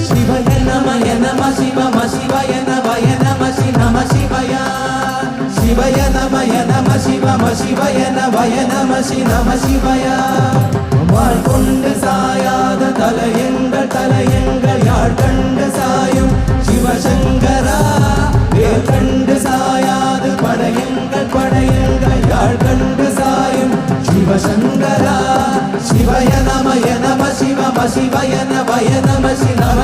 சிவய நமய நம சிவம சிவய நவய நம சி நம சிவய சிவய நமய நம சிவம சிவய நவய நம சி நம சிவய வாழ் கொண்டு சாயாத தலையங்கள் யாழ் கண்டு சாயும் சிவசங்கரா வேல் கண்டு சாயாது படையங்கள் யாழ் கண்டு சாயும் சிவசங்கரா சிவய நமய நம சிவம சிவய நவய நம சி நம